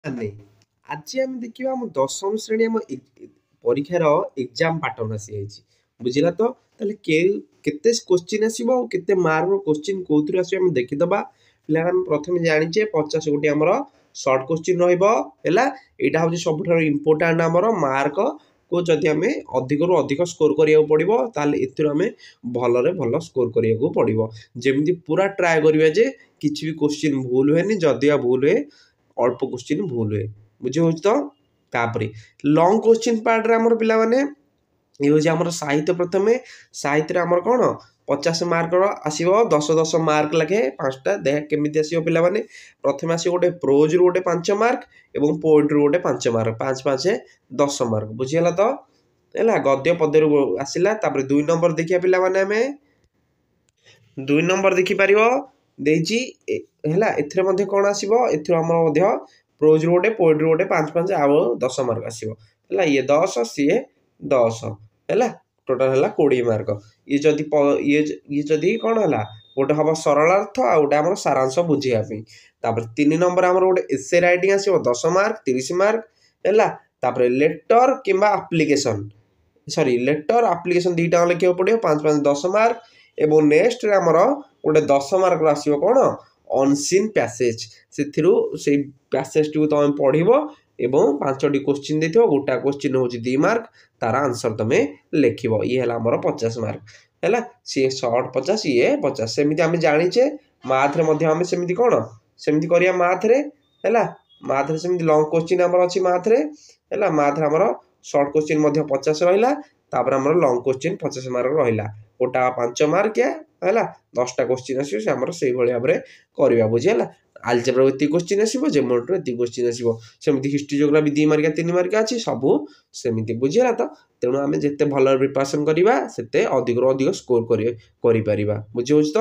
ମାନେ ଆଜି ଆମେ ଦେଖିବା ଆମ ଦଶମ ଶ୍ରେଣୀ ଆମ ପରୀକ୍ଷାର ଏକ୍ଜାମ ପାଟର୍ନ ଆସିଯାଇଛି ବୁଝିଲା ତ ତାହେଲେ କେତେ କୋଶ୍ଚିନ୍ ଆସିବ ଆଉ କେତେ ମାର୍କର କୋଶ୍ଚିନ୍ କୋଉଥିରୁ ଆସିବ ଆମେ ଦେଖିଦବା ପିଲାମାନେ ଆମେ ପ୍ରଥମେ ଜାଣିଛେ 50 ଗୋଟି ଆମର ସର୍ଟ କୋଶ୍ଚିନ୍ ରହିବ ହେଲା ଏଇଟା ହଉଛି ସବୁଠାରୁ ଇମ୍ପୋର୍ଟାଣ୍ଟ ଆମର ମାର୍କ କୁ ଯଦି ଆମେ ଅଧିକରୁ ଅଧିକ ସ୍କୋର କରିବାକୁ ପଡିବ ତାହେଲେ ଏଥିରୁ ଆମେ ଭଲରେ ଭଲ ସ୍କୋର କରିବାକୁ ପଡିବ ଯେମିତି ପୁରା ଟ୍ରାଏ କରିବା ଯେ କିଛି ବି କୋଶ୍ଚିନ୍ ଭୁଲ ହୁଏନି ଯଦି ଭୁଲ ହୁଏ ଅଳ୍ପ କୋଶ୍ଚିନ୍ ଭୁଲ ହୁଏ ବୁଝି ହଉଛି ତ ତାପରେ ଲଙ୍ଗ କୋଶ୍ଚିନ୍ ପାର୍ଟରେ ଆମର ପିଲାମାନେ ଇଏ ହଉଛି ଆମର ସାହିତ୍ୟ ପ୍ରଥମେ ସାହିତ୍ୟରେ ଆମର କ'ଣ 50 ମାର୍କର ଆସିବ 10 ମାର୍କ ଲେଖେ ପାଞ୍ଚଟା ଦେଖ କେମିତି ଆସିବ ପିଲାମାନେ ପ୍ରଥମେ ଆସିବ ଗୋଟେ ପ୍ରୋଜରୁ ଗୋଟେ 5 ମାର୍କ ଏବଂ ପୋଏଟ୍ରୁ ଗୋଟେ 5 ମାର୍କ 5 5 10 ମାର୍କ ବୁଝିଗଲା ତ ହେଲା ଗଦ୍ୟ ପଦ୍ୟରୁ ଆସିଲା ତାପରେ 2 ନମ୍ବର ଦେଖିବା ପିଲାମାନେ ଆମେ 2 ନମ୍ବର ଦେଖିପାରିବ ଦେଇଛି ହେଲା ଏଥିରେ ମଧ୍ୟ କ'ଣ ଆସିବ ଏଥିରୁ ଆମର ମଧ୍ୟ ପ୍ରୋଜରୁ ଗୋଟେ ପୋଏଟ୍ରୁ ଗୋଟେ 5 5 ଆଉ 10 ମାର୍କ ଆସିବ ହେଲା ଇଏ 10 ସିଏ 10 ହେଲା ଟୋଟାଲ ହେଲା 20 ମାର୍କ ଇଏ ଯଦି ଇଏ ଯଦି କ'ଣ ହେଲା ଗୋଟେ ହବ ସରଳାର୍ଥ ଆଉ ଗୋଟେ ଆମର ସାରାଂଶ ବୁଝିବା ପାଇଁ ତାପରେ 3 ନମ୍ବର ଆମର ଗୋଟେ ଏସେ ରାଇଟିଂ ଆସିବ 10 ମାର୍କ 30 ମାର୍କ ହେଲା ତାପରେ ଲେଟର କିମ୍ବା ଆପ୍ଲିକେସନ ସରି ଲେଟର ଆପ୍ଲିକେସନ ଦୁଇଟା ଲେଖିବାକୁ ପଡ଼ିବ 5 5 10 ମାର୍କ ଏବଂ ନେକ୍ସଟରେ ଆମର ଗୋଟେ 10 ମାର୍କର ଆସିବ କ'ଣ ଅନସିନ୍ ପ୍ୟାସେଜ ସେଥିରୁ ସେଇ ପ୍ୟାସେଜଟିକୁ ତମେ ପଢ଼ିବ ଏବଂ 5ଟି କୋଶ୍ଚିନ୍ ଦେଇଥିବ ଗୋଟା କୋଶ୍ଚିନ୍ ହେଉଛି 2 ମାର୍କ ତାର ଆନ୍ସର ତମେ ଲେଖିବ ଇଏ ହେଲା ଆମର 50 ମାର୍କ ହେଲା ସିଏ ସର୍ଟ 50 ଇଏ 50 ସେମିତି ଆମେ ଜାଣିଛେ ମାଥରେ ମଧ୍ୟ ଆମେ ସେମିତି କ'ଣ ସେମିତି କରିବା ମାଥରେ ହେଲା ମାଥରେ ସେମିତି ଲଙ୍ଗ କୋଶ୍ଚିନ୍ ଆମର ଅଛି ମାଥରେ ହେଲା ମାଥରେ ଆମର ସର୍ଟ କୋଶ୍ଚିନ୍ ମଧ୍ୟ 50 ରହିଲା ତାପରେ ଆମର ଲଙ୍ଗ କୋଶ୍ଚିନ୍ 50 ମାର୍କ ରହିଲା ଗୋଟା 5 ମାର୍କିଆ ହେଲା 10ଟା କୋଶ୍ଚିନ୍ ଆସିବ ସେ ଆମର ସେଇଭଳି ଭାବରେ କରିବା ବୁଝି ହେଲା ଆଲଜେବ୍ରା ଏତିକି କୋଶ୍ଚିନ୍ ଆସିବ ଜେମେଟ୍ରି ଏତିକି କୋଶ୍ଚିନ୍ ଆସିବ ସେମିତି ହିଷ୍ଟ୍ରି ଜିଓଗ୍ରାଫି 2 ମାର୍କିଆ 3 ମାର୍କିଆ ଅଛି ସବୁ ସେମିତି ବୁଝିହେଲା ତ ତେଣୁ ଆମେ ଯେତେ ଭଲରେ ପ୍ରିପାରେସନ୍ କରିବା ସେତେ ଅଧିକରୁ ଅଧିକ ସ୍କୋର କରିପାରିବା ବୁଝି ହେଉଛି ତ